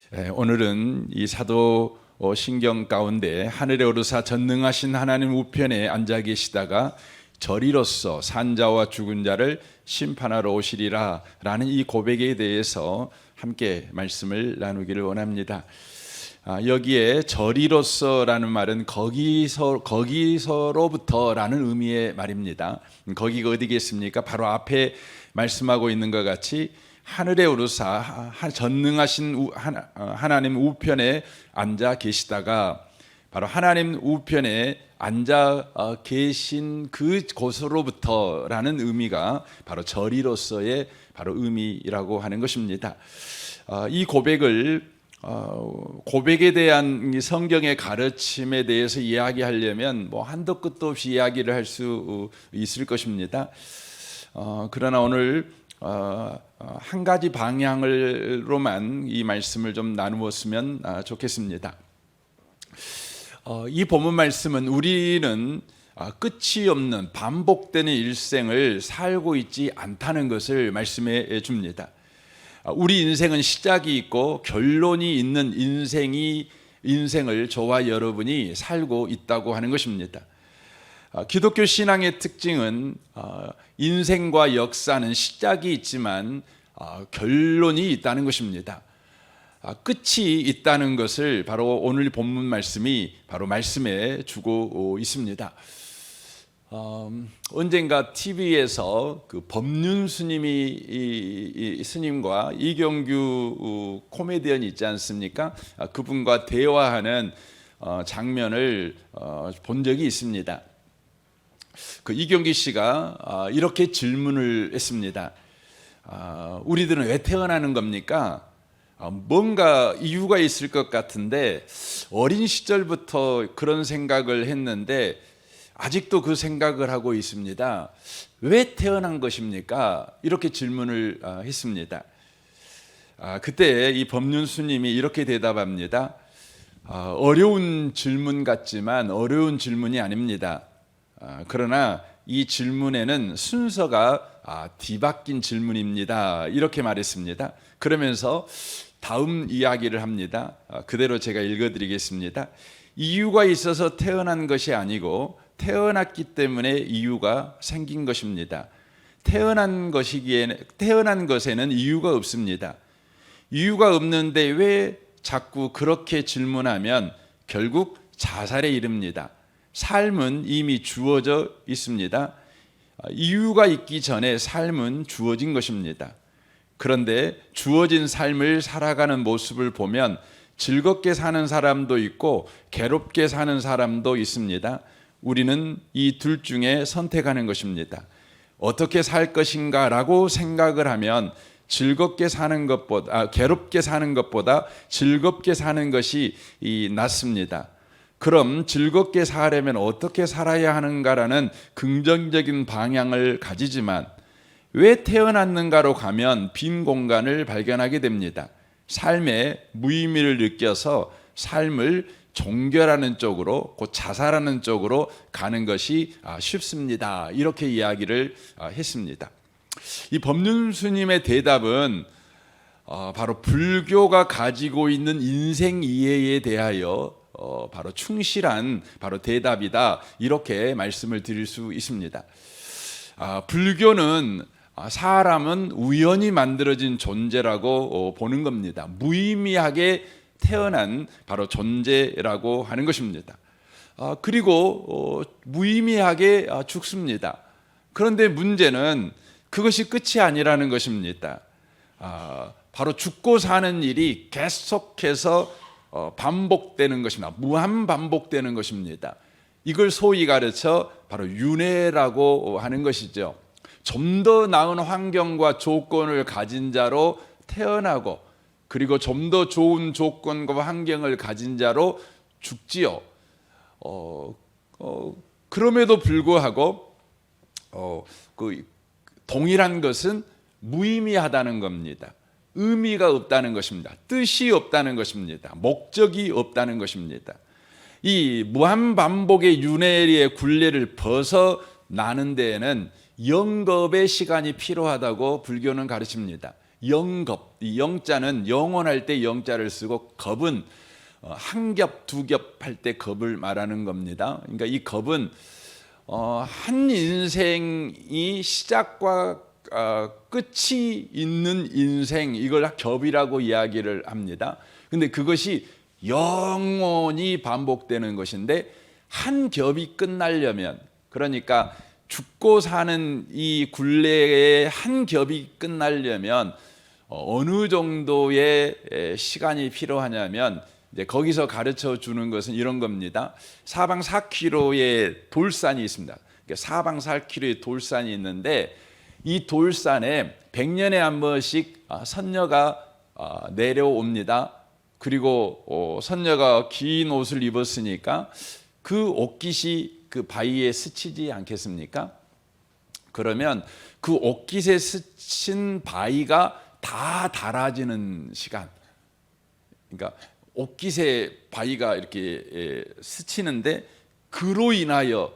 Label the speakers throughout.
Speaker 1: 오늘은 이 사도 신경 가운데 하늘에 오르사 전능하신 하나님 우편에 앉아 계시다가 저리로서 산자와 죽은 자를 심판하러 오시리라 라는 이 고백에 대해서 함께 말씀을 나누기를 원합니다. 여기에 저리로서라는 말은 거기서로부터라는 의미의 말입니다. 거기가 어디겠습니까? 바로 앞에 말씀하고 있는 것 같이 하늘에 오르사 전능하신 하나님 우편에 앉아 계시다가 바로 하나님 우편에 앉아 계신 그곳으로부터라는 의미가 바로 저리로서의 바로 의미라고 하는 것입니다. 이 고백에 대한 성경의 가르침에 대해서 이야기하려면 한도 끝도 없이 이야기를 할 수 있을 것입니다. 그러나 오늘 한 가지 방향으로만 이 말씀을 좀 나누었으면 좋겠습니다. 이 본문 말씀은 우리는 끝이 없는 반복되는 일생을 살고 있지 않다는 것을 말씀해 줍니다. 우리 인생은 시작이 있고 결론이 있는 인생을 저와 여러분이 살고 있다고 하는 것입니다. 기독교 신앙의 특징은 인생과 역사는 시작이 있지만 결론이 있다는 것입니다. 끝이 있다는 것을 바로 오늘 본문 말씀이 바로 말씀해 주고 있습니다. 언젠가 TV에서 그 법륜 스님과 이경규 코미디언이 있지 않습니까? 그분과 대화하는 장면을 본 적이 있습니다. 그 이경규 씨가 이렇게 질문을 했습니다. 우리들은 왜 태어나는 겁니까? 뭔가 이유가 있을 것 같은데 어린 시절부터 그런 생각을 했는데 아직도 그 생각을 하고 있습니다. 왜 태어난 것입니까? 이렇게 질문을 했습니다. 그때 이 법륜 스님이 이렇게 대답합니다. 어려운 질문 같지만 어려운 질문이 아닙니다. 그러나 이 질문에는 순서가 뒤바뀐 질문입니다. 이렇게 말했습니다. 그러면서 다음 이야기를 합니다. 그대로 제가 읽어드리겠습니다. 이유가 있어서 태어난 것이 아니고 태어났기 때문에 이유가 생긴 것입니다. 태어난 것에는 이유가 없습니다. 이유가 없는데 왜 자꾸 그렇게 질문하면 결국 자살에 이릅니다. 삶은 이미 주어져 있습니다. 이유가 있기 전에 삶은 주어진 것입니다. 그런데 주어진 삶을 살아가는 모습을 보면 즐겁게 사는 사람도 있고 괴롭게 사는 사람도 있습니다. 우리는 이 둘 중에 선택하는 것입니다. 어떻게 살 것인가라고 생각을 하면 괴롭게 사는 것보다 즐겁게 사는 것이 낫습니다. 그럼 즐겁게 살려면 어떻게 살아야 하는가라는 긍정적인 방향을 가지지만 왜 태어났는가로 가면 빈 공간을 발견하게 됩니다. 삶의 무의미를 느껴서 삶을 종결하는 쪽으로, 곧 자살하는 쪽으로 가는 것이 쉽습니다. 이렇게 이야기를 했습니다. 이 법륜 스님의 대답은 바로 불교가 가지고 있는 인생 이해에 대하여 바로 충실한 바로 대답이다. 이렇게 말씀을 드릴 수 있습니다. 불교는 사람은 우연히 만들어진 존재라고 보는 겁니다. 무의미하게 태어난 바로 존재라고 하는 것입니다. 그리고 무의미하게 죽습니다. 그런데 문제는 그것이 끝이 아니라는 것입니다. 바로 죽고 사는 일이 계속해서 반복되는 것입니다. 무한 반복되는 것입니다. 이걸 소위 가르쳐 바로 윤회라고 하는 것이죠. 좀 더 나은 환경과 조건을 가진 자로 태어나고 그리고 좀 더 좋은 조건과 환경을 가진 자로 죽지요. 그럼에도 불구하고 그 동일한 것은 무의미하다는 겁니다. 의미가 없다는 것입니다. 뜻이 없다는 것입니다. 목적이 없다는 것입니다. 이 무한반복의 윤회의 굴레를 벗어나는 데에는 영겁의 시간이 필요하다고 불교는 가르칩니다. 영겁, 이 영자는 영원할 때 영자를 쓰고 겁은 한 겹, 두 겹 할 때 겁을 말하는 겁니다. 그러니까 이 겁은 한 인생이 시작과 끝이 있는 인생, 이걸 겹이라고 이야기를 합니다. 근데 그것이 영원히 반복되는 것인데, 한 겹이 끝나려면, 그러니까 죽고 사는 이 굴레의 한 겹이 끝나려면 어느 정도의 시간이 필요하냐면, 이제 거기서 가르쳐 주는 것은 이런 겁니다. 사방 4km의 돌산이 있습니다. 사방 4km의 돌산이 있는데, 이 돌산에 100년에 한 번씩 선녀가 내려옵니다. 그리고 선녀가 긴 옷을 입었으니까 그 옷깃이 그 바위에 스치지 않겠습니까? 그러면 그 옷깃에 스친 바위가 다 닳아지는 시간, 그러니까 옷깃에 바위가 이렇게 스치는데 그로 인하여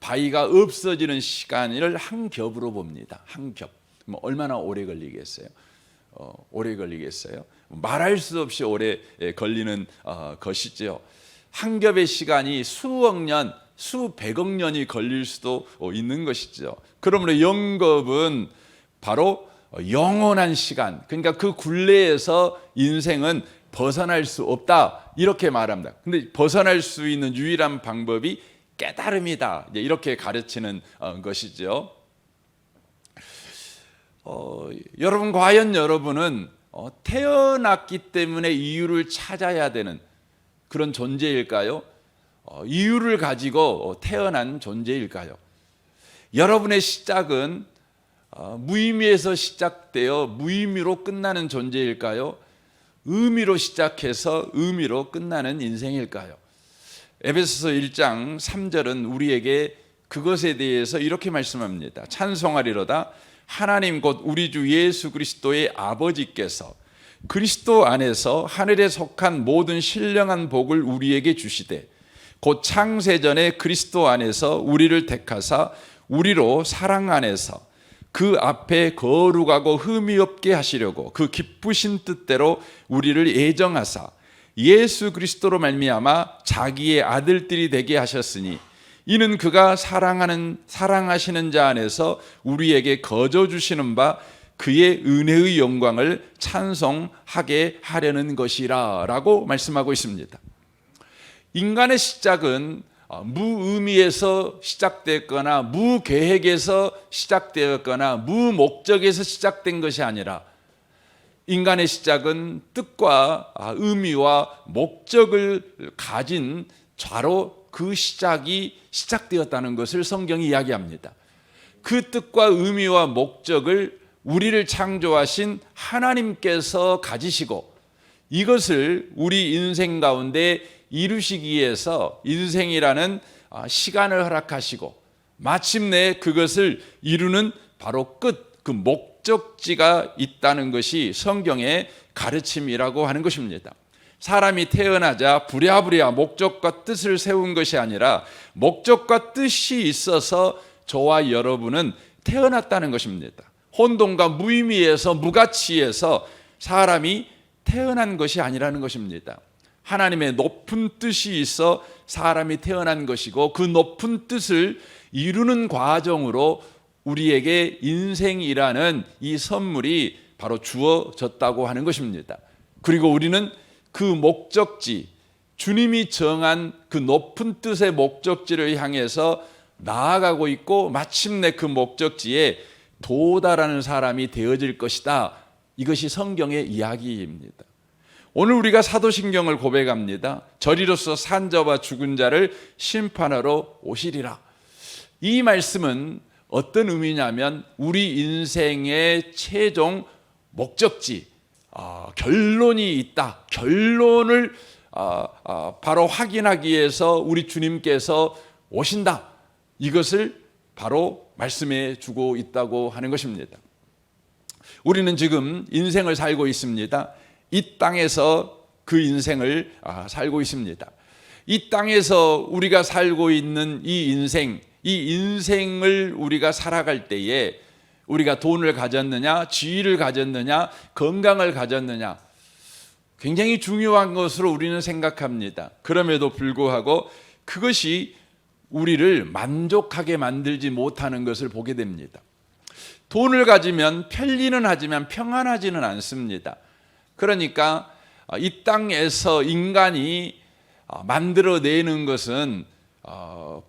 Speaker 1: 바위가 없어지는 시간을 한 겹으로 봅니다. 한 겹. 뭐 얼마나 오래 걸리겠어요? 오래 걸리겠어요? 말할 수 없이 오래 걸리는 것이죠. 한 겹의 시간이 수억 년, 수백억 년이 걸릴 수도 있는 것이죠. 그러므로 영겁은 바로 영원한 시간, 그러니까 그 굴레에서 인생은 벗어날 수 없다, 이렇게 말합니다. 근데 벗어날 수 있는 유일한 방법이 깨달음이다, 이렇게 가르치는 것이죠. 여러분, 과연 여러분은 태어났기 때문에 이유를 찾아야 되는 그런 존재일까요? 이유를 가지고 태어난 존재일까요? 여러분의 시작은 무의미에서 시작되어 무의미로 끝나는 존재일까요? 의미로 시작해서 의미로 끝나는 인생일까요? 에베소서 1장 3절은 우리에게 그것에 대해서 이렇게 말씀합니다. 찬송하리로다. 하나님 곧 우리 주 예수 그리스도의 아버지께서 그리스도 안에서 하늘에 속한 모든 신령한 복을 우리에게 주시되, 곧 창세전에 그리스도 안에서 우리를 택하사 우리로 사랑 안에서 그 앞에 거룩하고 흠이 없게 하시려고 그 기쁘신 뜻대로 우리를 예정하사 예수 그리스도로 말미암아 자기의 아들들이 되게 하셨으니, 이는 그가 사랑하시는 자 안에서 우리에게 거저 주시는 바 그의 은혜의 영광을 찬송하게 하려는 것이라 라고 말씀하고 있습니다. 인간의 시작은 무의미에서 시작됐거나 무계획에서 시작되었거나 무목적에서 시작된 것이 아니라, 인간의 시작은 뜻과 의미와 목적을 가진 바로 그 시작이 시작되었다는 것을 성경이 이야기합니다. 그 뜻과 의미와 목적을 우리를 창조하신 하나님께서 가지시고, 이것을 우리 인생 가운데 이루시기 위해서 인생이라는 시간을 허락하시고, 마침내 그것을 이루는 바로 끝, 그 목적지가 있다는 것이 성경의 가르침이라고 하는 것입니다. 사람이 태어나자 부랴부랴 목적과 뜻을 세운 것이 아니라, 목적과 뜻이 있어서 저와 여러분은 태어났다는 것입니다. 혼돈과 무의미에서, 무가치에서 사람이 태어난 것이 아니라는 것입니다. 하나님의 높은 뜻이 있어 사람이 태어난 것이고, 그 높은 뜻을 이루는 과정으로 우리에게 인생이라는 이 선물이 바로 주어졌다고 하는 것입니다. 그리고 우리는 그 목적지, 주님이 정한 그 높은 뜻의 목적지를 향해서 나아가고 있고, 마침내 그 목적지에 도달하는 사람이 되어질 것이다. 이것이 성경의 이야기입니다. 오늘 우리가 사도신경을 고백합니다. 저리로서 산 자와 죽은 자를 심판하러 오시리라. 이 말씀은 어떤 의미냐면, 우리 인생의 최종 목적지, 결론이 있다. 결론을 바로 확인하기 위해서 우리 주님께서 오신다. 이것을 바로 말씀해 주고 있다고 하는 것입니다. 우리는 지금 인생을 살고 있습니다. 이 땅에서 그 인생을 살고 있습니다. 이 땅에서 우리가 살고 있는 이 인생을 우리가 살아갈 때에 우리가 돈을 가졌느냐, 지위를 가졌느냐, 건강을 가졌느냐, 굉장히 중요한 것으로 우리는 생각합니다. 그럼에도 불구하고 그것이 우리를 만족하게 만들지 못하는 것을 보게 됩니다. 돈을 가지면 편리는 하지만 평안하지는 않습니다. 그러니까 이 땅에서 인간이 만들어내는 것은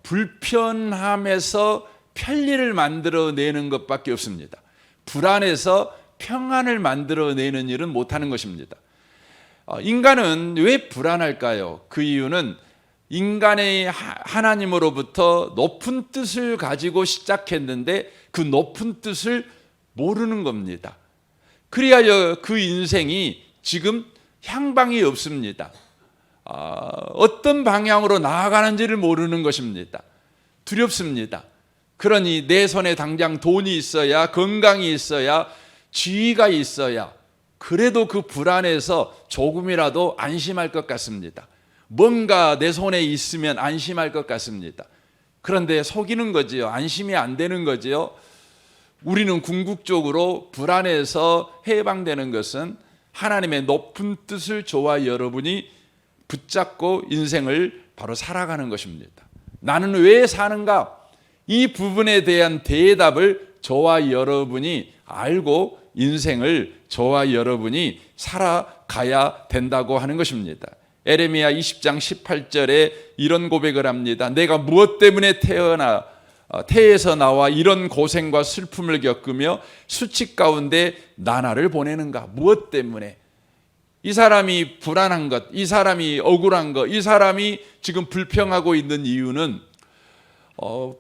Speaker 1: 불편함에서 편리를 만들어내는 것밖에 없습니다. 불안해서 평안을 만들어내는 일은 못하는 것입니다. 인간은 왜 불안할까요? 그 이유는 인간의 하나님으로부터 높은 뜻을 가지고 시작했는데 그 높은 뜻을 모르는 겁니다. 그리하여 그 인생이 지금 향방이 없습니다. 어떤 방향으로 나아가는지를 모르는 것입니다. 두렵습니다. 그러니 내 손에 당장 돈이 있어야, 건강이 있어야, 지위가 있어야, 그래도 그 불안에서 조금이라도 안심할 것 같습니다. 뭔가 내 손에 있으면 안심할 것 같습니다. 그런데 속이는 거지요. 안심이 안 되는 거지요. 우리는 궁극적으로 불안에서 해방되는 것은 하나님의 높은 뜻을 저와 여러분이 붙잡고 인생을 바로 살아가는 것입니다. 나는 왜 사는가? 이 부분에 대한 대답을 저와 여러분이 알고 인생을 저와 여러분이 살아가야 된다고 하는 것입니다. 에레미야 20장 18절에 이런 고백을 합니다. 내가 무엇 때문에 태에서 나와 이런 고생과 슬픔을 겪으며 수치 가운데 나날을 보내는가? 무엇 때문에? 이 사람이 불안한 것, 이 사람이 억울한 것, 이 사람이 지금 불평하고 있는 이유는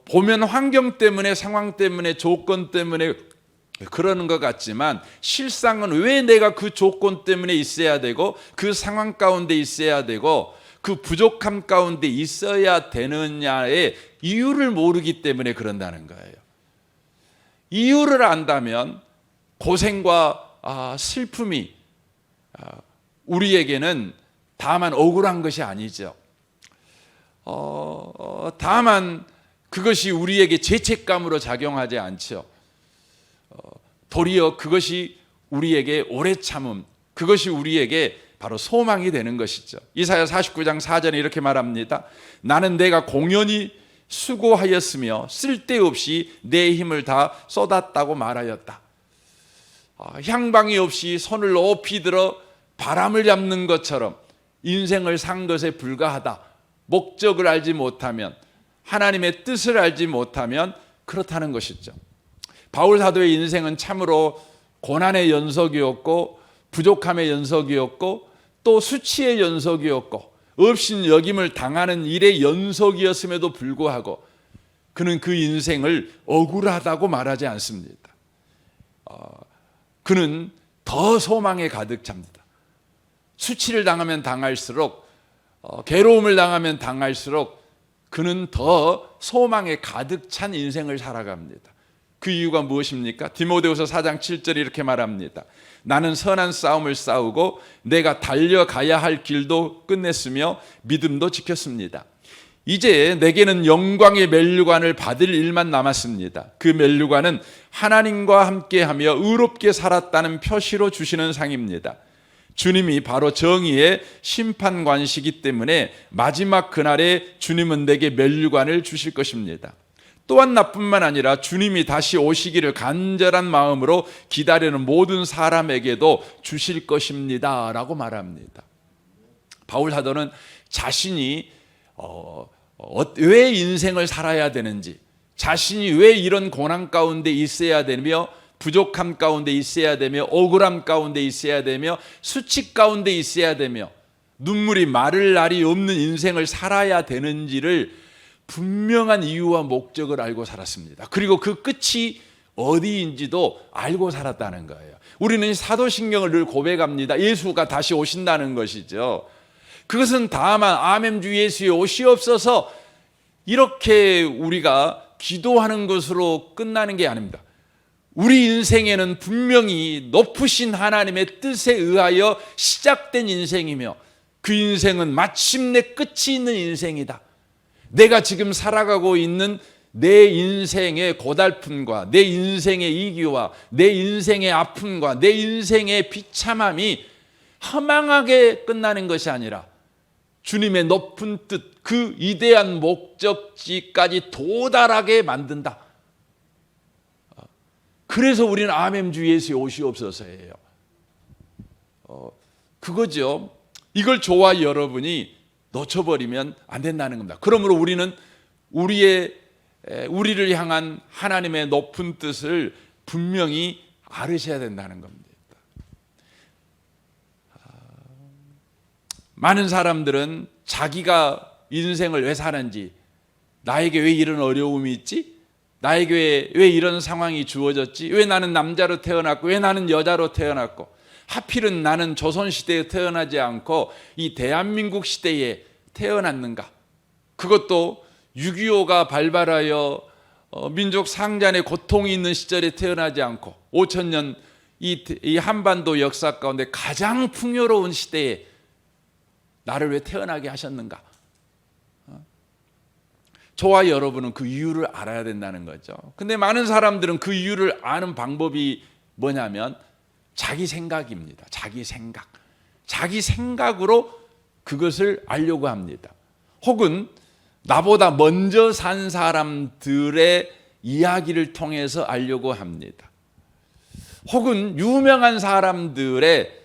Speaker 1: 보면 환경 때문에, 상황 때문에, 조건 때문에 그러는 것 같지만 실상은 왜 내가 그 조건 때문에 있어야 되고 그 상황 가운데 있어야 되고 그 부족함 가운데 있어야 되느냐의 이유를 모르기 때문에 그런다는 거예요. 이유를 안다면 고생과 슬픔이 우리에게는 다만 억울한 것이 아니죠. 다만 그것이 우리에게 죄책감으로 작용하지 않죠. 도리어 그것이 우리에게 오래 참음, 그것이 우리에게 바로 소망이 되는 것이죠. 이사야 49장 4절에 이렇게 말합니다. 나는 내가 공연히 수고하였으며 쓸데없이 내 힘을 다 쏟았다고 말하였다. 향방이 없이 손을 높이 들어 바람을 잡는 것처럼 인생을 산 것에 불과하다. 목적을 알지 못하면, 하나님의 뜻을 알지 못하면 그렇다는 것이죠. 바울 사도의 인생은 참으로 고난의 연속이었고 부족함의 연속이었고 또 수치의 연속이었고 업신여김을 당하는 일의 연속이었음에도 불구하고 그는 그 인생을 억울하다고 말하지 않습니다. 그는 더 소망에 가득 찹니다. 수치를 당하면 당할수록 괴로움을 당하면 당할수록 그는 더 소망에 가득 찬 인생을 살아갑니다. 그 이유가 무엇입니까? 디모데후서 4장 7절에 이렇게 말합니다. 나는 선한 싸움을 싸우고 내가 달려가야 할 길도 끝냈으며 믿음도 지켰습니다. 이제 내게는 영광의 면류관을 받을 일만 남았습니다. 그 면류관은 하나님과 함께하며 의롭게 살았다는 표시로 주시는 상입니다. 주님이 바로 정의의 심판관이시기 때문에 마지막 그날에 주님은 내게 면류관을 주실 것입니다. 또한 나뿐만 아니라 주님이 다시 오시기를 간절한 마음으로 기다리는 모든 사람에게도 주실 것입니다 라고 말합니다. 바울 사도는 자신이 왜 인생을 살아야 되는지, 자신이 왜 이런 고난 가운데 있어야 되며 부족함 가운데 있어야 되며 억울함 가운데 있어야 되며 수치 가운데 있어야 되며 눈물이 마를 날이 없는 인생을 살아야 되는지를 분명한 이유와 목적을 알고 살았습니다. 그리고 그 끝이 어디인지도 알고 살았다는 거예요. 우리는 사도신경을 늘 고백합니다. 예수가 다시 오신다는 것이죠. 그것은 다만 아멘 주 예수의 오시옵소서 이렇게 우리가 기도하는 것으로 끝나는 게 아닙니다. 우리 인생에는 분명히 높으신 하나님의 뜻에 의하여 시작된 인생이며 그 인생은 마침내 끝이 있는 인생이다. 내가 지금 살아가고 있는 내 인생의 고달픔과 내 인생의 이기와 내 인생의 아픔과 내 인생의 비참함이 허망하게 끝나는 것이 아니라 주님의 높은 뜻, 그 위대한 목적지까지 도달하게 만든다. 그래서 우리는 아멘 주 예수의 오시옵소서예요. 그거죠. 이걸 저와 여러분이 놓쳐버리면 안 된다는 겁니다. 그러므로 우리는 우리를 향한 하나님의 높은 뜻을 분명히 알으셔야 된다는 겁니다. 많은 사람들은 자기가 인생을 왜 사는지, 나에게 왜 이런 어려움이 있지? 나에게 왜 이런 상황이 주어졌지? 왜 나는 남자로 태어났고 왜 나는 여자로 태어났고 하필은 나는 조선시대에 태어나지 않고 이 대한민국 시대에 태어났는가? 그것도 6.25가 발발하여 민족 상잔의 고통이 있는 시절에 태어나지 않고 5,000년 이 한반도 역사 가운데 가장 풍요로운 시대에 나를 왜 태어나게 하셨는가? 저와 여러분은 그 이유를 알아야 된다는 거죠. 근데 많은 사람들은 그 이유를 아는 방법이 뭐냐면 자기 생각입니다. 자기 생각. 자기 생각으로 그것을 알려고 합니다. 혹은 나보다 먼저 산 사람들의 이야기를 통해서 알려고 합니다. 혹은 유명한 사람들의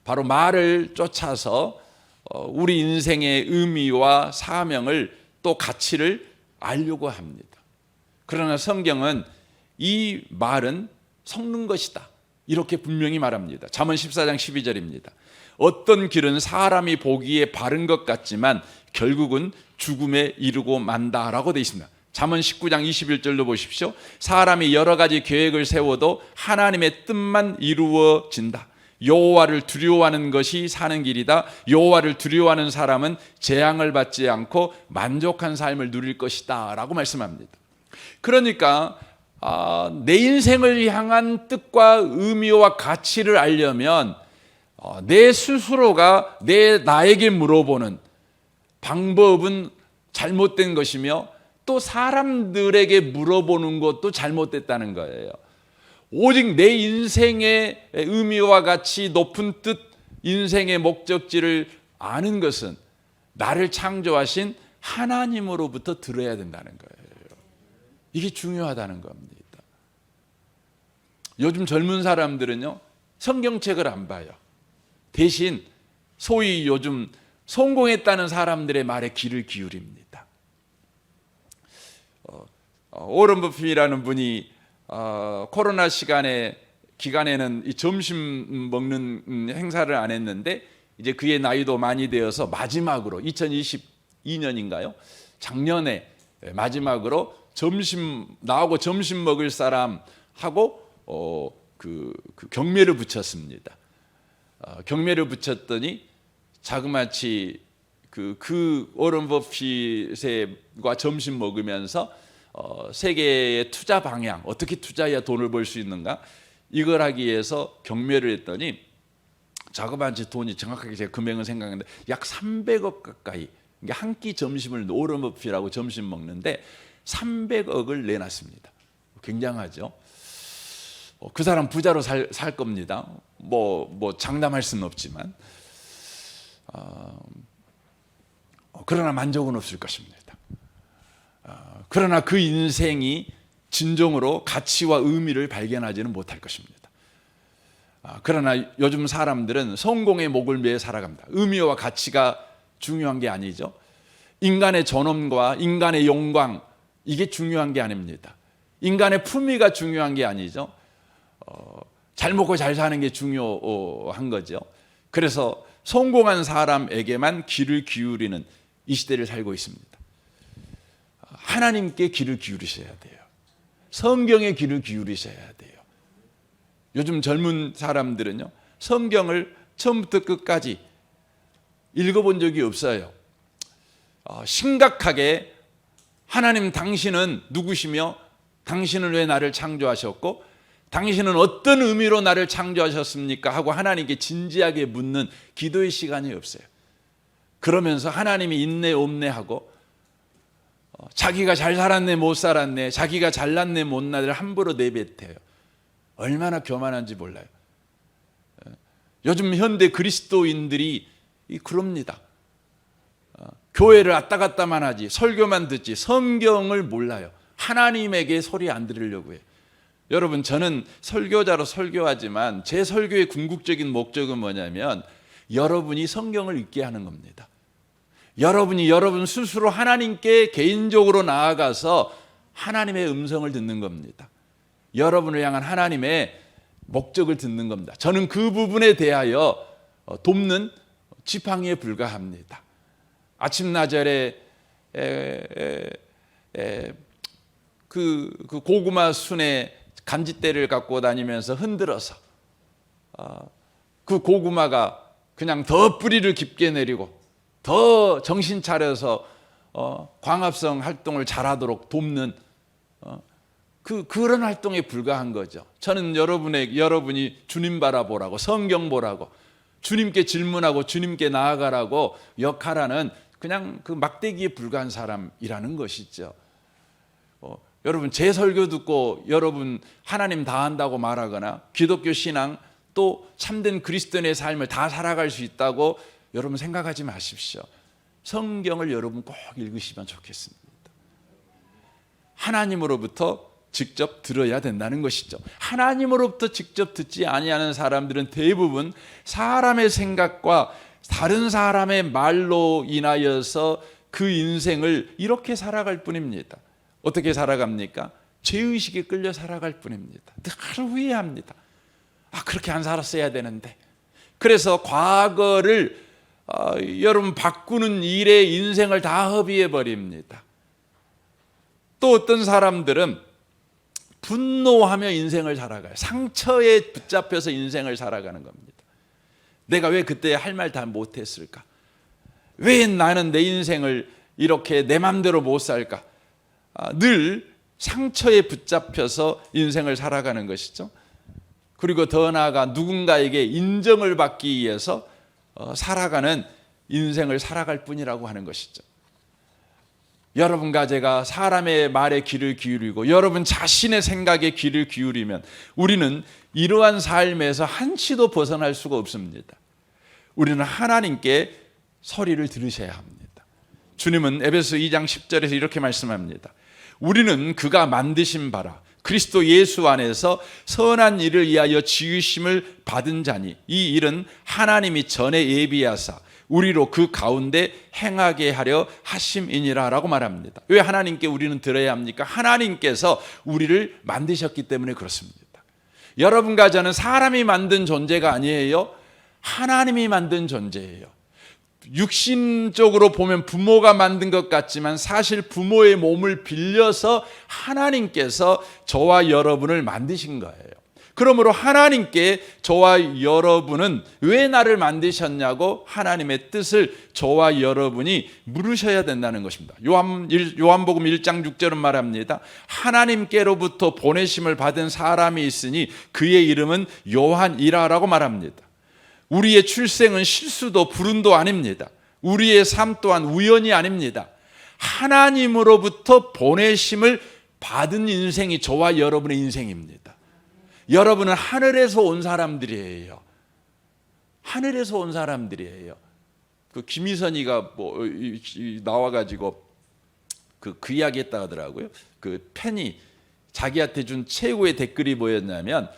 Speaker 1: 바로 말을 쫓아서 우리 인생의 의미와 사명을 또 가치를 알려고 합니다. 그러나 성경은 이 말은 섞는 것이다. 이렇게 분명히 말합니다. 잠언 14장 12절입니다. 어떤 길은 사람이 보기에 바른 것 같지만 결국은 죽음에 이르고 만다라고 되어 있습니다. 잠언 19장 21절로 보십시오. 사람이 여러 가지 계획을 세워도 하나님의 뜻만 이루어진다. 여호와를 두려워하는 것이 사는 길이다. 여호와를 두려워하는 사람은 재앙을 받지 않고 만족한 삶을 누릴 것이다 라고 말씀합니다. 그러니까 내 인생을 향한 뜻과 의미와 가치를 알려면 내 스스로가 나에게 물어보는 방법은 잘못된 것이며 또 사람들에게 물어보는 것도 잘못됐다는 거예요. 오직 내 인생의 의미와 가치, 높은 뜻, 인생의 목적지를 아는 것은 나를 창조하신 하나님으로부터 들어야 된다는 거예요. 이게 중요하다는 겁니다. 요즘 젊은 사람들은요, 성경책을 안 봐요. 대신 소위 요즘 성공했다는 사람들의 말에 귀를 기울입니다. 오런 버핏이라는 분이 코로나 기간에는 이 점심 먹는 행사를 안 했는데 이제 그의 나이도 많이 되어서 마지막으로 2022년인가요? 작년에 마지막으로 나하고 점심 먹을 사람 하고 그 경매를 붙였습니다. 경매를 붙였더니 자그마치 그 오런 버핏과 점심 먹으면서 세계의 투자 방향, 어떻게 투자해야 돈을 벌 수 있는가, 이걸 하기 위해서 경매를 했더니 자그마치 돈이 정확하게 제가 금액은 생각하는데 약 300억 가까이, 한 끼 점심을 오런 버핏이라고 점심 먹는데 300억을 내놨습니다. 굉장하죠. 그 사람 부자로 살 겁니다. 뭐 장담할 수는 없지만 그러나 만족은 없을 것입니다. 그러나 그 인생이 진정으로 가치와 의미를 발견하지는 못할 것입니다. 그러나 요즘 사람들은 성공의 목을 매어 살아갑니다. 의미와 가치가 중요한 게 아니죠. 인간의 존엄과 인간의 영광, 이게 중요한 게 아닙니다. 인간의 품위가 중요한 게 아니죠. 잘 먹고 잘 사는 게 중요한 거죠. 그래서 성공한 사람에게만 귀를 기울이는 이 시대를 살고 있습니다. 하나님께 귀를 기울이셔야 돼요. 성경에 귀를 기울이셔야 돼요. 요즘 젊은 사람들은요, 성경을 처음부터 끝까지 읽어본 적이 없어요. 심각하게 하나님 당신은 누구시며 당신은 왜 나를 창조하셨고 당신은 어떤 의미로 나를 창조하셨습니까? 하고 하나님께 진지하게 묻는 기도의 시간이 없어요. 그러면서 하나님이 있네 없네 하고 자기가 잘 살았네 못 살았네, 자기가 잘났네 못났네를 함부로 내뱉어요. 얼마나 교만한지 몰라요. 요즘 현대 그리스도인들이 그럽니다. 교회를 왔다 갔다만 하지, 설교만 듣지 성경을 몰라요. 하나님에게 소리 안 들으려고 해요. 여러분, 저는 설교자로 설교하지만 제 설교의 궁극적인 목적은 뭐냐면 여러분이 성경을 읽게 하는 겁니다. 여러분이 여러분 스스로 하나님께 개인적으로 나아가서 하나님의 음성을 듣는 겁니다. 여러분을 향한 하나님의 목적을 듣는 겁니다. 저는 그 부분에 대하여 돕는 지팡이에 불과합니다. 아침나절에 그 고구마 순에 간짓대를 갖고 다니면서 흔들어서 그 고구마가 그냥 더 뿌리를 깊게 내리고 더 정신 차려서 광합성 활동을 잘하도록 돕는 그런 활동에 불과한 거죠. 저는 여러분이 주님 바라보라고, 성경 보라고, 주님께 질문하고 주님께 나아가라고 역할하는 그냥 그 막대기에 불과한 사람이라는 것이죠. 여러분, 제 설교 듣고 여러분 하나님 다 한다고 말하거나 기독교 신앙 또 참된 그리스도인의 삶을 다 살아갈 수 있다고 여러분 생각하지 마십시오. 성경을 여러분 꼭 읽으시면 좋겠습니다. 하나님으로부터 직접 들어야 된다는 것이죠. 하나님으로부터 직접 듣지 아니하는 사람들은 대부분 사람의 생각과 다른 사람의 말로 인하여서 그 인생을 이렇게 살아갈 뿐입니다. 어떻게 살아갑니까? 죄의식에 끌려 살아갈 뿐입니다. 늘 후회합니다. 그렇게 안 살았어야 되는데. 그래서 과거를 여러분 바꾸는 일에 인생을 다 허비해 버립니다. 또 어떤 사람들은 분노하며 인생을 살아가요. 상처에 붙잡혀서 인생을 살아가는 겁니다. 내가 왜 그때 할 말 다 못했을까? 왜 나는 내 인생을 이렇게 내 맘대로 못 살까? 늘 상처에 붙잡혀서 인생을 살아가는 것이죠. 그리고 더 나아가 누군가에게 인정을 받기 위해서 살아가는 인생을 살아갈 뿐이라고 하는 것이죠. 여러분과 제가 사람의 말에 귀를 기울이고 여러분 자신의 생각에 귀를 기울이면 우리는 이러한 삶에서 한치도 벗어날 수가 없습니다. 우리는 하나님께 소리를 들으셔야 합니다. 주님은 에베소 2장 10절에서 이렇게 말씀합니다. 우리는 그가 만드신 바라 그리스도 예수 안에서 선한 일을 위하여 지으심을 받은 자니 이 일은 하나님이 전에 예비하사 우리로 그 가운데 행하게 하려 하심이니라 라고 말합니다. 왜 하나님께 우리는 들어야 합니까? 하나님께서 우리를 만드셨기 때문에 그렇습니다. 여러분과 저는 사람이 만든 존재가 아니에요. 하나님이 만든 존재예요. 육신적으로 보면 부모가 만든 것 같지만 사실 부모의 몸을 빌려서 하나님께서 저와 여러분을 만드신 거예요. 그러므로 하나님께 저와 여러분은 왜 나를 만드셨냐고 하나님의 뜻을 저와 여러분이 물으셔야 된다는 것입니다. 요한복음 1장 6절은 말합니다. 하나님께로부터 보내심을 받은 사람이 있으니 그의 이름은 요한이라라고 말합니다. 우리의 출생은 실수도 불운도 아닙니다. 우리의 삶 또한 우연이 아닙니다. 하나님으로부터 보내심을 받은 인생이 저와 여러분의 인생입니다. 여러분은 하늘에서 온 사람들이에요. 하늘에서 온 사람들이에요. 그 김희선이가 나와가지고 그 이야기했다 하더라고요. 그 팬이 자기한테 준 최고의 댓글이 뭐였냐면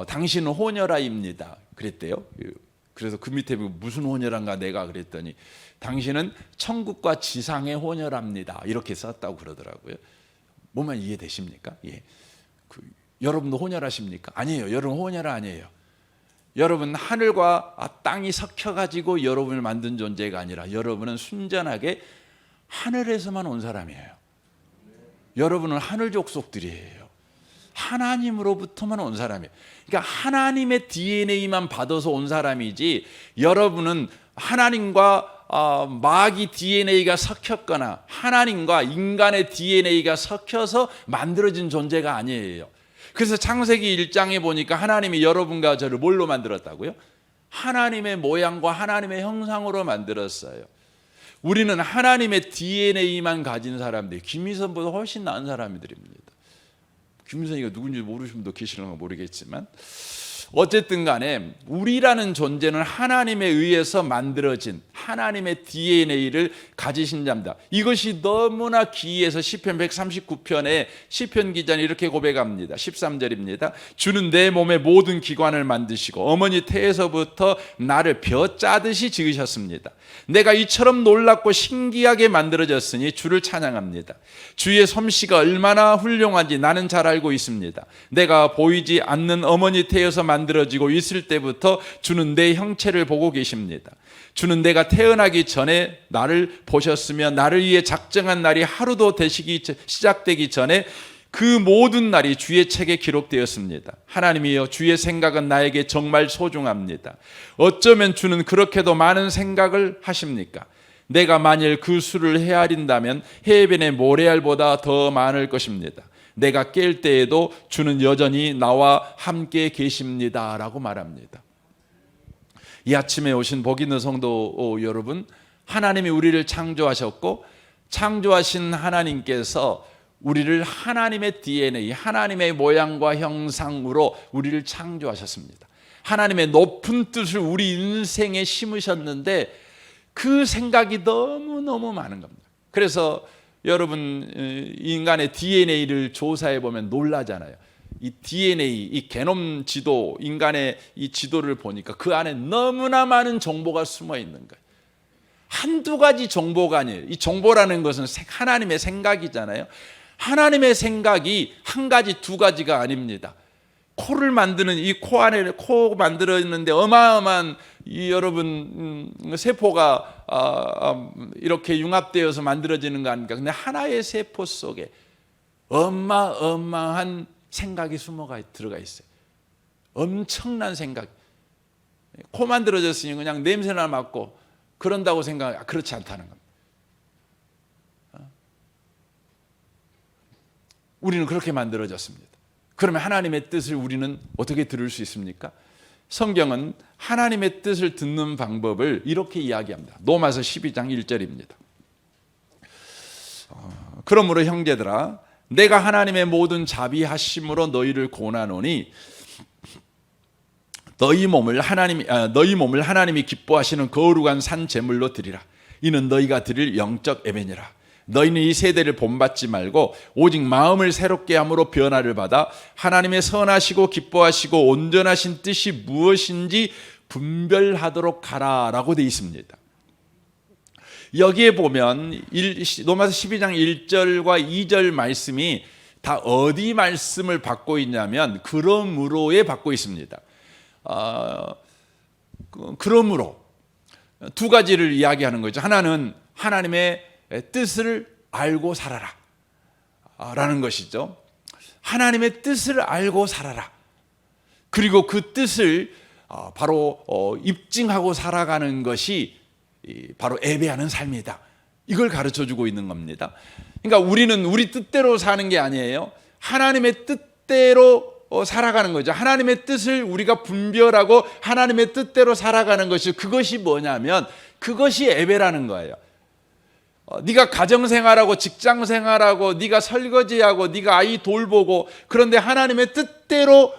Speaker 1: 당신은 호녀라입니다. 그랬대요. 그래서 그 밑에 무슨 호녀란가 내가 그랬더니 당신은 천국과 지상의 호녀랍니다. 이렇게 썼다고 그러더라고요. 뭐만 이해되십니까? 예. 여러분도 호녀라십니까? 아니에요. 여러분 호녀라 아니에요. 여러분 하늘과 땅이 섞여가지고 여러분을 만든 존재가 아니라 여러분은 순전하게 하늘에서만 온 사람이에요. 여러분은 하늘 족속들이에요. 하나님으로부터만 온 사람이에요. 그러니까 하나님의 DNA만 받아서 온 사람이지 여러분은 하나님과 마귀 DNA가 섞였거나 하나님과 인간의 DNA가 섞여서 만들어진 존재가 아니에요. 그래서 창세기 1장에 보니까 하나님이 여러분과 저를 뭘로 만들었다고요? 하나님의 모양과 하나님의 형상으로 만들었어요. 우리는 하나님의 DNA만 가진 사람들, 김희선보다 훨씬 나은 사람들입니다. 김희선이가 누군지 모르시는 분도 계시는 건 모르겠지만 어쨌든 간에 우리라는 존재는 하나님에 의해서 만들어진 하나님의 DNA를 가지신 자입니다. 이것이 너무나 기이해서 시편 139편에 시편 기자는 이렇게 고백합니다. 13절입니다. 주는 내 몸의 모든 기관을 만드시고 어머니 태에서부터 나를 벼 짜듯이 지으셨습니다. 내가 이처럼 놀랍고 신기하게 만들어졌으니 주를 찬양합니다. 주의 솜씨가 얼마나 훌륭한지 나는 잘 알고 있습니다. 내가 보이지 않는 어머니 태에서 만들어지고 있을 때부터 주는 내 형체를 보고 계십니다. 주는 내가 태어나기 전에 나를 보셨으며 나를 위해 작정한 날이 하루도 시작되기 전에 그 모든 날이 주의 책에 기록되었습니다. 하나님이여, 주의 생각은 나에게 정말 소중합니다. 어쩌면 주는 그렇게도 많은 생각을 하십니까? 내가 만일 그 수를 헤아린다면 해변의 모래알보다 더 많을 것입니다. 내가 깰 때에도 주는 여전히 나와 함께 계십니다 라고 말합니다. 이 아침에 오신 복 있는 성도 여러분, 하나님이 우리를 창조하셨고 창조하신 하나님께서 우리를 하나님의 DNA, 하나님의 모양과 형상으로 우리를 창조하셨습니다. 하나님의 높은 뜻을 우리 인생에 심으셨는데 그 생각이 너무너무 많은 겁니다. 그래서 여러분, 인간의 DNA를 조사해 보면 놀라잖아요. 이 DNA, 이 게놈 지도, 인간의 이 지도를 보니까 그 안에 너무나 많은 정보가 숨어 있는 거예요. 한두 가지 정보가 아니에요. 이 정보라는 것은 하나님의 생각이잖아요. 하나님의 생각이 한 가지, 두 가지가 아닙니다. 코를 만드는 이 코 안에 코 만들었는데 어마어마한 이 여러분 세포가 이렇게 융합되어서 만들어지는 거 아닙니까? 근데 하나의 세포 속에 어마어마한 생각이 들어가 있어요. 엄청난 생각. 코 만들어졌으니 그냥 냄새나 맡고 그런다고 그렇지 않다는 겁니다. 우리는 그렇게 만들어졌습니다. 그러면 하나님의 뜻을 우리는 어떻게 들을 수 있습니까? 성경은 하나님의 뜻을 듣는 방법을 이렇게 이야기합니다. 로마서 12장 1절입니다. 그러므로 형제들아, 내가 하나님의 모든 자비하심으로 너희를 고난하노니 너희 몸을 하나님이 기뻐하시는 거룩한 산 제물로 드리라. 이는 너희가 드릴 영적 예배니라. 너희는 이 세대를 본받지 말고 오직 마음을 새롭게 함으로 변화를 받아 하나님의 선하시고 기뻐하시고 온전하신 뜻이 무엇인지 분별하도록 하라라고 되어 있습니다. 여기에 보면 로마서 12장 1절과 2절 말씀이 다 어디 말씀을 받고 있냐면 그러므로에 받고 있습니다. 그러므로 두 가지를 이야기하는 거죠. 하나는 하나님의 뜻을 알고 살아라 라는 것이죠. 하나님의 뜻을 알고 살아라. 그리고 그 뜻을 바로 입증하고 살아가는 것이 바로 예배하는 삶이다. 이걸 가르쳐주고 있는 겁니다. 그러니까 우리는 우리 뜻대로 사는 게 아니에요. 하나님의 뜻대로 살아가는 거죠. 하나님의 뜻을 우리가 분별하고 하나님의 뜻대로 살아가는 것이, 그것이 뭐냐면 그것이 예배라는 거예요. 네가 가정생활하고 직장생활하고 네가 설거지하고 네가 아이 돌보고, 그런데 하나님의 뜻대로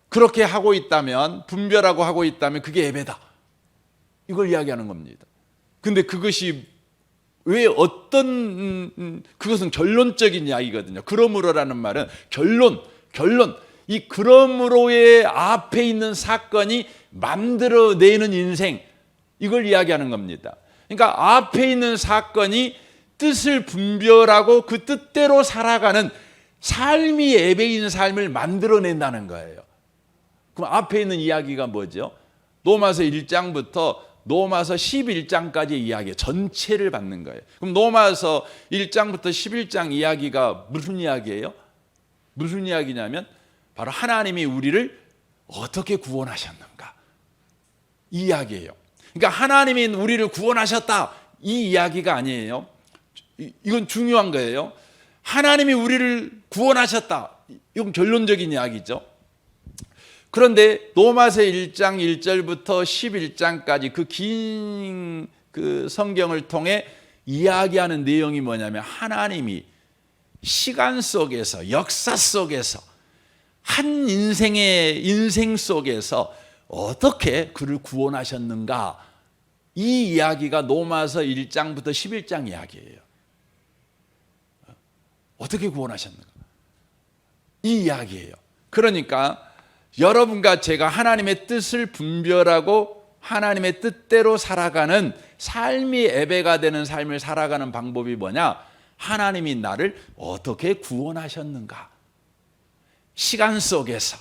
Speaker 1: 그렇게 하고 있다면, 분별하고 하고 있다면 그게 예배다. 이걸 이야기하는 겁니다. 근데 그것이 그것은 결론적인 이야기거든요. 그러므로라는 말은 결론. 이 그러므로의 앞에 있는 사건이 만들어내는 인생, 이걸 이야기하는 겁니다. 그러니까 앞에 있는 사건이 뜻을 분별하고 그 뜻대로 살아가는 삶이 예배인 삶을 만들어낸다는 거예요. 그럼 앞에 있는 이야기가 뭐죠? 로마서 1장부터 로마서 11장까지 이야기, 전체를 받는 거예요. 그럼 로마서 1장부터 11장 이야기가 무슨 이야기예요? 무슨 이야기냐면 바로 하나님이 우리를 어떻게 구원하셨는가, 이 이야기예요. 그러니까 하나님이 우리를 구원하셨다, 이 이야기가 아니에요. 이건 중요한 거예요. 하나님이 우리를 구원하셨다, 이건 결론적인 이야기죠. 그런데 로마서 1장 1절부터 11장까지 그 긴 그 성경을 통해 이야기하는 내용이 뭐냐면 하나님이 시간 속에서 역사 속에서 한 인생 속에서 어떻게 그를 구원하셨는가, 이 이야기가 로마서 1장부터 11장 이야기예요. 어떻게 구원하셨는가, 이 이야기예요. 그러니까 여러분과 제가 하나님의 뜻을 분별하고 하나님의 뜻대로 살아가는 삶이 예배가 되는 삶을 살아가는 방법이 뭐냐? 하나님이 나를 어떻게 구원하셨는가, 시간 속에서,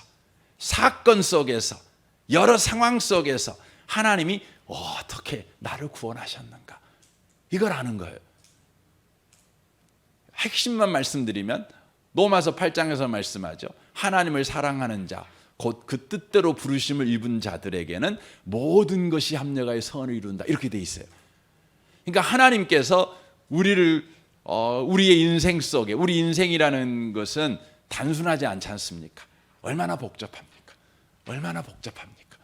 Speaker 1: 사건 속에서, 여러 상황 속에서 하나님이 어떻게 나를 구원하셨는가, 이걸 아는 거예요. 핵심만 말씀드리면 로마서 8장에서 말씀하죠. 하나님을 사랑하는 자, 곧 그 뜻대로 부르심을 입은 자들에게는 모든 것이 합력하여 선을 이룬다, 이렇게 돼 있어요. 그러니까 하나님께서 우리를 우리의 인생 속에, 우리 인생이라는 것은 단순하지 않지 않습니까? 얼마나 복잡합니까? 얼마나 복잡합니까?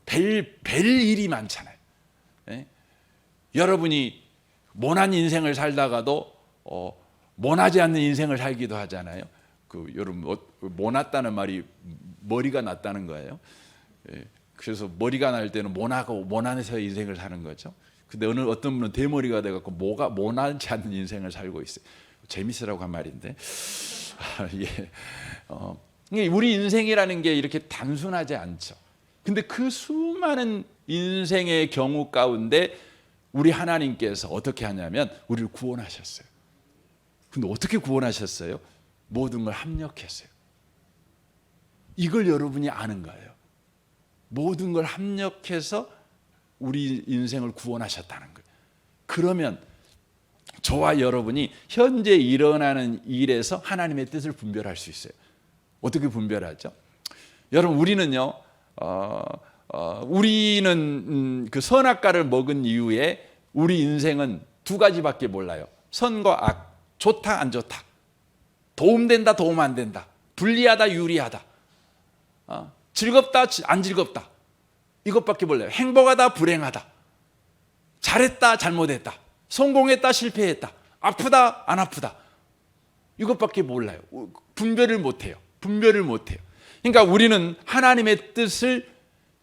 Speaker 1: 별 일이 많잖아요. 예? 여러분이 모난 인생을 살다가도 모나지 않는 인생을 살기도 하잖아요. 여러분, 모났다는 말이 머리가 났다는 거예요. 예, 그래서 머리가 날 때는 모나고 모난에서 인생을 사는 거죠. 근데 어떤 분은 대머리가 돼갖고 모나지 않는 인생을 살고 있어요. 재밌으라고 한 말인데, 예. 우리 인생이라는 게 이렇게 단순하지 않죠. 근데 그 수많은 인생의 경우 가운데 우리 하나님께서 어떻게 하냐면 우리를 구원하셨어요. 근데 어떻게 구원하셨어요? 모든 걸 합력했어요. 이걸 여러분이 아는 거예요. 모든 걸 합력해서 우리 인생을 구원하셨다는 거예요. 그러면 저와 여러분이 현재 일어나는 일에서 하나님의 뜻을 분별할 수 있어요. 어떻게 분별하죠? 여러분, 우리는요, 우리는 그 선악과를 먹은 이후에 우리 인생은 두 가지밖에 몰라요. 선과 악, 좋다 안 좋다, 도움된다 도움 안 된다, 불리하다 유리하다, 즐겁다 안 즐겁다, 이것밖에 몰라요. 행복하다 불행하다, 잘했다 잘못했다, 성공했다 실패했다, 아프다 안 아프다, 이것밖에 몰라요. 분별을 못해요. 그러니까 우리는 하나님의 뜻을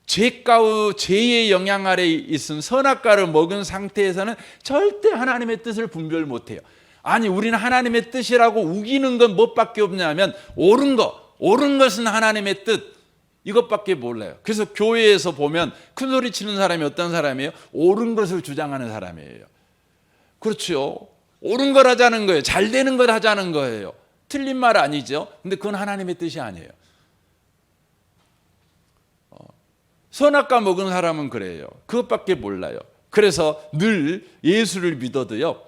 Speaker 1: 죄의 영향 아래 있은 선악과를 먹은 상태에서는 절대 하나님의 뜻을 분별 못해요. 아니, 우리는 하나님의 뜻이라고 우기는 건 무엇밖에 없냐면 옳은 것은 하나님의 뜻, 이것밖에 몰라요. 그래서 교회에서 보면 큰 소리 치는 사람이 어떤 사람이에요? 옳은 것을 주장하는 사람이에요. 그렇죠. 옳은 걸 하자는 거예요. 잘 되는 걸 하자는 거예요. 틀린 말 아니죠. 근데 그건 하나님의 뜻이 아니에요. 선악과 먹은 사람은 그래요. 그것밖에 몰라요. 그래서 늘 예수를 믿어도요,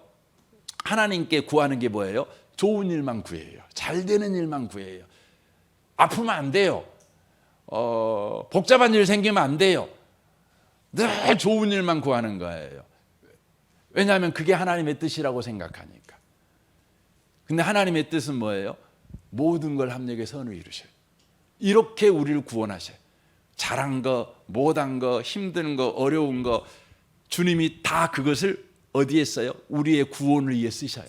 Speaker 1: 하나님께 구하는 게 뭐예요? 좋은 일만 구해요. 잘 되는 일만 구해요. 아프면 안 돼요. 복잡한 일 생기면 안 돼요. 늘 좋은 일만 구하는 거예요. 왜냐하면 그게 하나님의 뜻이라고 생각하니까. 근데 하나님의 뜻은 뭐예요? 모든 걸 합력해 선을 이루셔요. 이렇게 우리를 구원하셔요. 잘한 거, 못한 거, 힘든 거, 어려운 거, 주님이 다 그것을 어디에 써요? 우리의 구원을 위해 쓰셔요.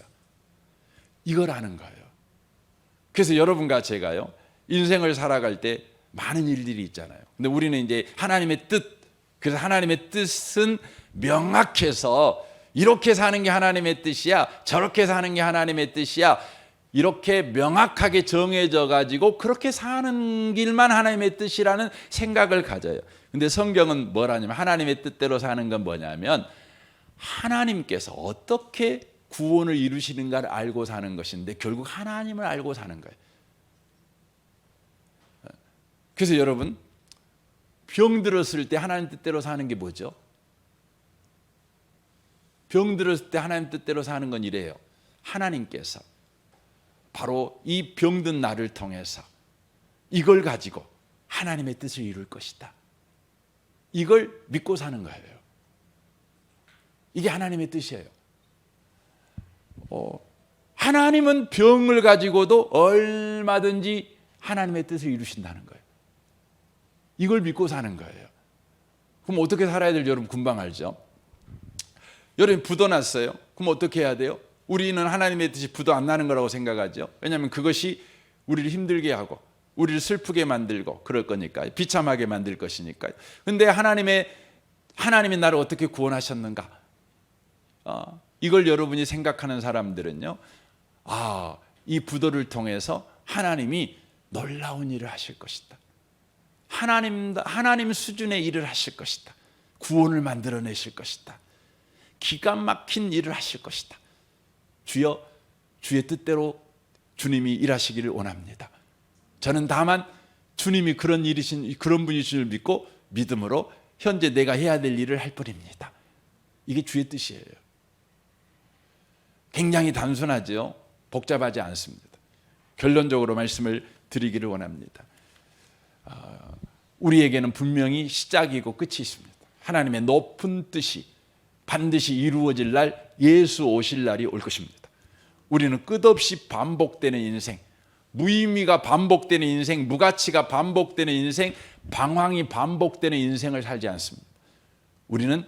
Speaker 1: 이걸 아는 거예요. 그래서 여러분과 제가요, 인생을 살아갈 때 많은 일들이 있잖아요. 근데 우리는 이제 하나님의 뜻, 그래서 하나님의 뜻은 명확해서 이렇게 사는 게 하나님의 뜻이야, 저렇게 사는 게 하나님의 뜻이야, 이렇게 명확하게 정해져 가지고 그렇게 사는 길만 하나님의 뜻이라는 생각을 가져요. 근데 성경은 뭐라냐면 하나님의 뜻대로 사는 건 뭐냐면 하나님께서 어떻게 구원을 이루시는가를 알고 사는 것인데 결국 하나님을 알고 사는 거예요. 그래서 여러분, 병 들었을 때 하나님 뜻대로 사는 게 뭐죠? 병 들었을 때 하나님 뜻대로 사는 건 이래요. 하나님께서 바로 이 병든 나를 통해서 이걸 가지고 하나님의 뜻을 이룰 것이다, 이걸 믿고 사는 거예요. 이게 하나님의 뜻이에요. 하나님은 병을 가지고도 얼마든지 하나님의 뜻을 이루신다는 거예요. 이걸 믿고 사는 거예요. 그럼 어떻게 살아야 될지 여러분 금방 알죠? 여러분 부도 났어요. 그럼 어떻게 해야 돼요? 우리는 하나님의 뜻이 부도 안 나는 거라고 생각하죠. 왜냐하면 그것이 우리를 힘들게 하고 우리를 슬프게 만들고 그럴 거니까요. 비참하게 만들 것이니까요. 근데 하나님이 나를 어떻게 구원하셨는가? 이걸 여러분이 생각하는 사람들은요, 이 부도를 통해서 하나님이 놀라운 일을 하실 것이다. 하나님 수준의 일을 하실 것이다. 구원을 만들어내실 것이다. 기가 막힌 일을 하실 것이다. 주여, 주의 뜻대로 주님이 일하시기를 원합니다. 저는 다만 주님이 그런 분이신 줄 믿고 믿음으로 현재 내가 해야 될 일을 할 뿐입니다. 이게 주의 뜻이에요. 굉장히 단순하죠. 복잡하지 않습니다. 결론적으로 말씀을 드리기를 원합니다. 우리에게는 분명히 시작이고 끝이 있습니다. 하나님의 높은 뜻이 반드시 이루어질 날, 예수 오실 날이 올 것입니다. 우리는 끝없이 반복되는 인생, 무의미가 반복되는 인생, 무가치가 반복되는 인생, 방황이 반복되는 인생을 살지 않습니다. 우리는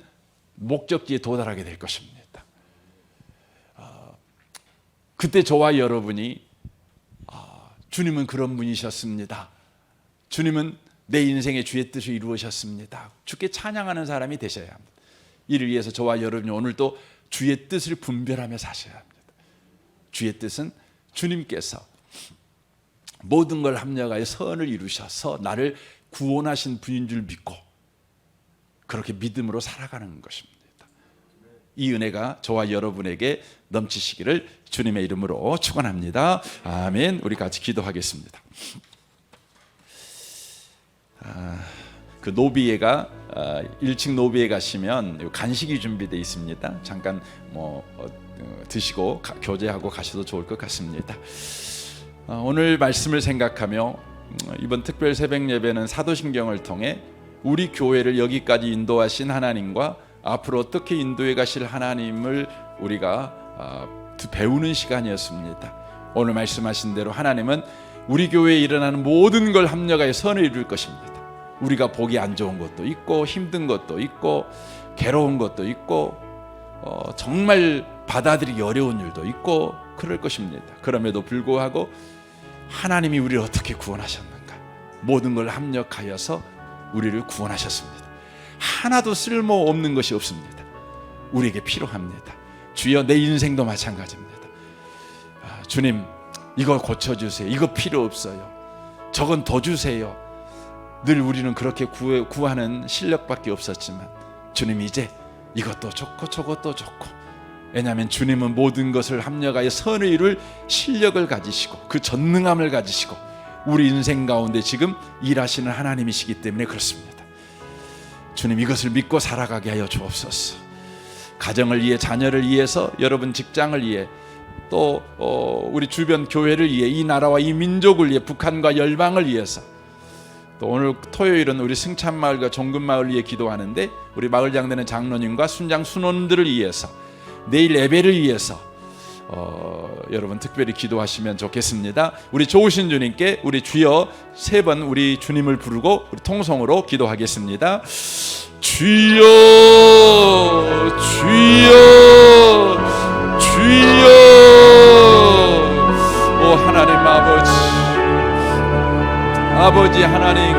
Speaker 1: 목적지에 도달하게 될 것입니다. 그때 저와 여러분이 주님은 그런 분이셨습니다. 주님은 내 인생의 주의 뜻을 이루으셨습니다. 주께 찬양하는 사람이 되셔야 합니다. 이를 위해서 저와 여러분이 오늘도 주의 뜻을 분별하며 사셔야 합니다. 주의 뜻은 주님께서 모든 걸 합력하여 선을 이루셔서 나를 구원하신 분인 줄 믿고 그렇게 믿음으로 살아가는 것입니다. 이 은혜가 저와 여러분에게 넘치시기를 주님의 이름으로 축원합니다. 아멘. 우리 같이 기도하겠습니다. 그 노비회가 1층 노비회 가시면 간식이 준비되어 있습니다. 잠깐 드시고 교제하고 가셔도 좋을 것 같습니다. 오늘 말씀을 생각하며 이번 특별 새벽 예배는 사도신경을 통해 우리 교회를 여기까지 인도하신 하나님과 앞으로 어떻게 인도해 가실 하나님을 우리가 배우는 시간이었습니다. 오늘 말씀하신 대로 하나님은 우리 교회에 일어나는 모든 걸 합력하여 선을 이룰 것입니다. 우리가 보기 안 좋은 것도 있고 힘든 것도 있고 괴로운 것도 있고 정말 받아들이기 어려운 일도 있고 그럴 것입니다. 그럼에도 불구하고 하나님이 우리를 어떻게 구원하셨는가? 모든 걸 합력하여서 우리를 구원하셨습니다. 하나도 쓸모없는 것이 없습니다. 우리에게 필요합니다. 주여, 내 인생도 마찬가지입니다. 주님, 이거 고쳐주세요. 이거 필요 없어요. 저건 더 주세요. 늘 우리는 그렇게 구하는 실력밖에 없었지만 주님, 이제 이것도 좋고 저것도 좋고, 왜냐하면 주님은 모든 것을 합력하여 선을 이룰 실력을 가지시고 그 전능함을 가지시고 우리 인생 가운데 지금 일하시는 하나님이시기 때문에 그렇습니다. 주님, 이것을 믿고 살아가게 하여 주옵소서. 가정을 위해, 자녀를 위해서, 여러분 직장을 위해, 또 우리 주변 교회를 위해, 이 나라와 이 민족을 위해, 북한과 열방을 위해서, 또 오늘 토요일은 우리 승찬마을과 종근마을 위해 기도하는데 우리 마을장되는 장로님과 순장 순원들을 위해서, 내일 예배를 위해서 여러분 특별히 기도하시면 좋겠습니다. 우리 좋으신 주님께 우리 주여 세 번 우리 주님을 부르고 우리 통성으로 기도하겠습니다. 주여, 주여, 주여. 오 하나님 아버지, 아버지 하나님,